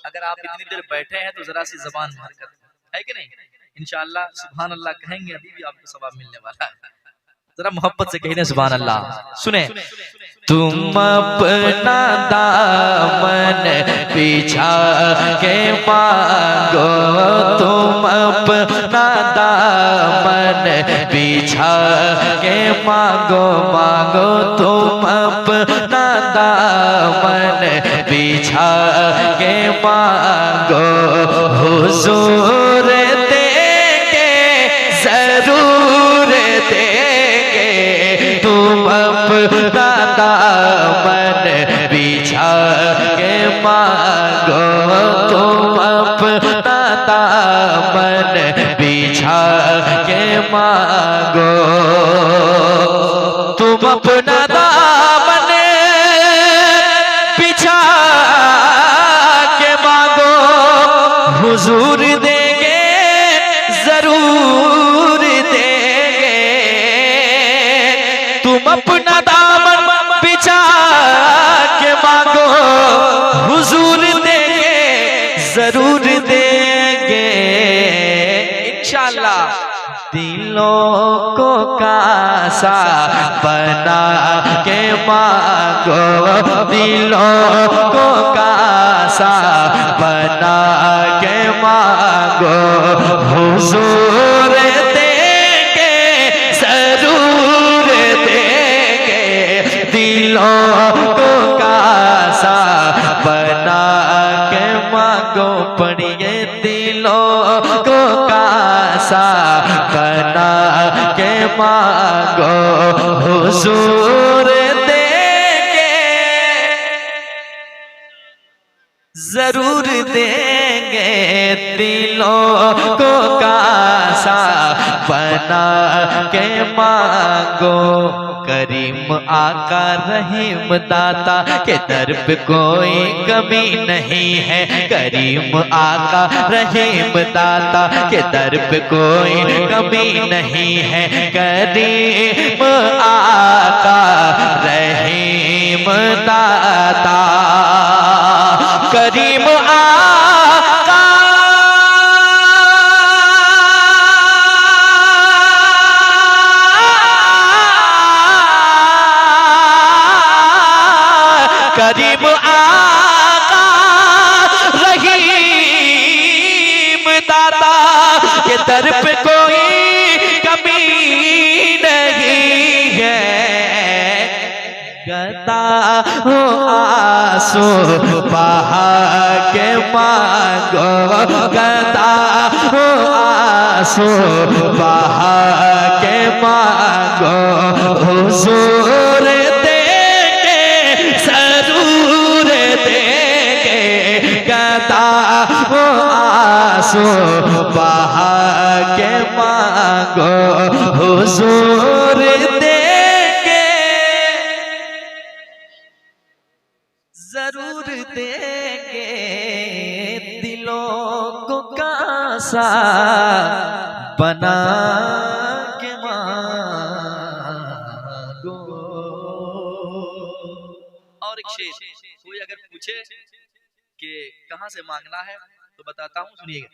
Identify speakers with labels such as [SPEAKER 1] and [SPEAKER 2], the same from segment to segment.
[SPEAKER 1] अगर आप इतनी देर बैठे हैं तो जरा सी जबान में हरकत है कि नहीं। इंशाअल्लाह सुभान अल्लाह कहेंगे अभी भी आपको सवाब मिलने वाला है। जरा मोहब्बत से कहने सुभान अल्लाह। सुने, तुम अपना दामन पीछा के मांगो, तुम अपना दामन पीछा के मांगो, मांगो तुम अपना दामन पीछा के मांगो, हुजूर देंगे जरूर देंगे, तुम अपना दामन बिछा के मांगो, तुम अपना दामन बिछा के मांगो, तुम अपना दामन बिछा के मांगो, हुजूर देंगे जरूर देंगे, तुम अपना दामन बिछा के मांगो, हुजूर देंगे जरूर देंगे इंशाअल्लाह। दिलों को कासा बना के मांगो, दिलों को कासा बना के मांगो, हुजूर देंगे जरूर देंगे, दिलों को कासा बना के मांगो, पढ़िए दिलों को कासा बना के मांगो, हुजूर देंगे जरूर देंगे, दिलों को कासा बना के मांगो। करीम आका रहीम दाता के दर पे कोई कमी नहीं है, करीम आका रहीम दाता के दर पे कोई कमी नहीं है, करीम आका रहीम दाता, करीम आका करीम आका रहीम दाता के दर पे कोई कमी नहीं है, गदा हो आंसू बहा के मांगो, गदा हो आंसू बहा के मांगो, हुजूर देंगे जरूर देंगे, गदा हो आंसू बहा के मांगो, हुजूर देंगे जरूर देंगे, दिलों को कासा बना के मांगो। और एक शेर, कोई अगर पूछे कि कहां से मांगना है तो बताता हूं, सुनिएगा।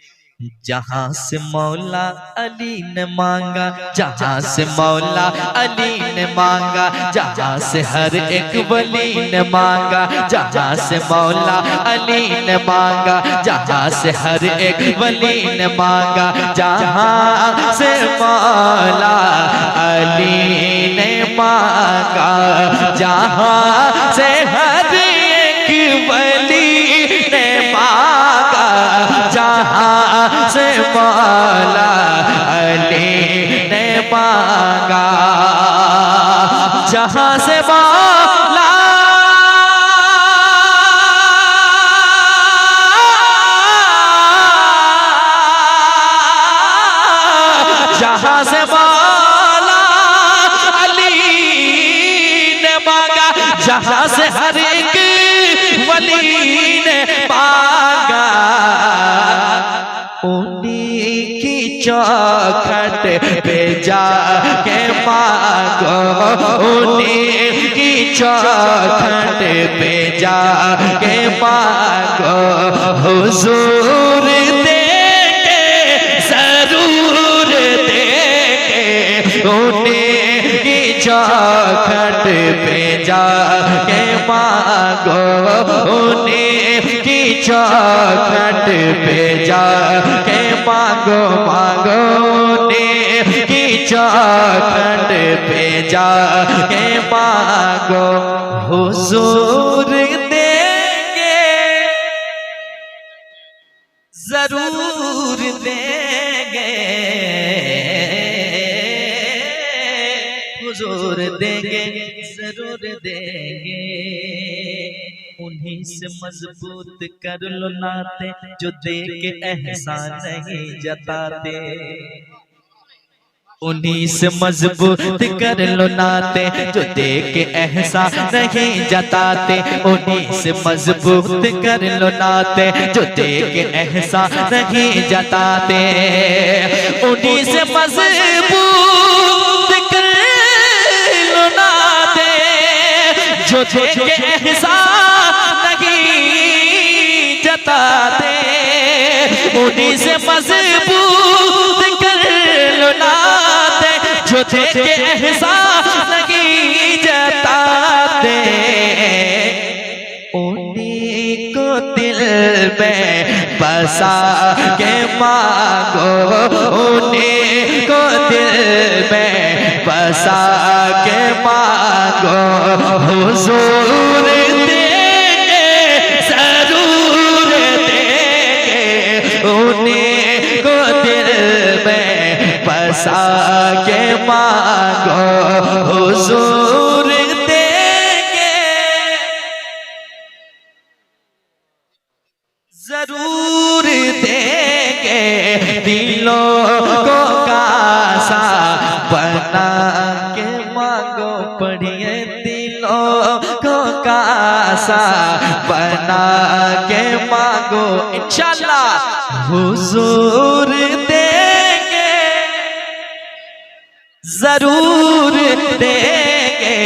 [SPEAKER 1] जहां से मौला अली ने मांगा, जहां से मौला अली ने मांगा, जहां से हर एक वली ने मांगा, जहां से मौला अली ने मांगा, जहां से हर एक वली ने मांगा, जहां से मौला अली ने मांगा, जहां से हर एक वली ने मांगा, जहां से मौला अली ने मांगा, जहां से मौला जहां से मौला अली ने मांगा, जहां से हर एक वली ने मांगा, उन्हीं की चौखट पे जाके मांगो, उन्हीं की चौखट पे जाके मांगो हुजूर देंगे जरूर देंगे उन्हीं की चौखट पे जाके मांगो उन्हीं की चौखट पे जाके मांगो मांगो उन्हीं की चौखट पे जाके मांगो हुजूर देंगे जरूर देंगे हुजूर देंगे जरूर देंगे उन्हीं से मजबूत कर लो नाते जो दे के एहसान नहीं जताते उन्हीं से मजबूत कर लो नाते जो दे के एहसान नहीं जताते उन्हीं से मजबूत कर लो नाते जो दे के एहसान नहीं जताते उन्हीं से मजबूत कर लो नाते जो दे के एहसान नहीं जताते उन्हीं से मजबूत कर लो नाते जो दे के एहसान नहीं जताते उन्हीं को दिल में बसा के मांगो उन्हीं को दिल में बसा के मांगो हुजूर देंगे जरूर देंगे उन्हीं को दिल में बसा के मांगो हुजूर देंगे जरूर देंगे दिलों को कासा बना के मांगो पढ़िए दिलों को कासा बना के मांगो इंशाअल्लाह हुजूर देंगे जरूर देंगे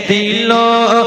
[SPEAKER 1] दिलों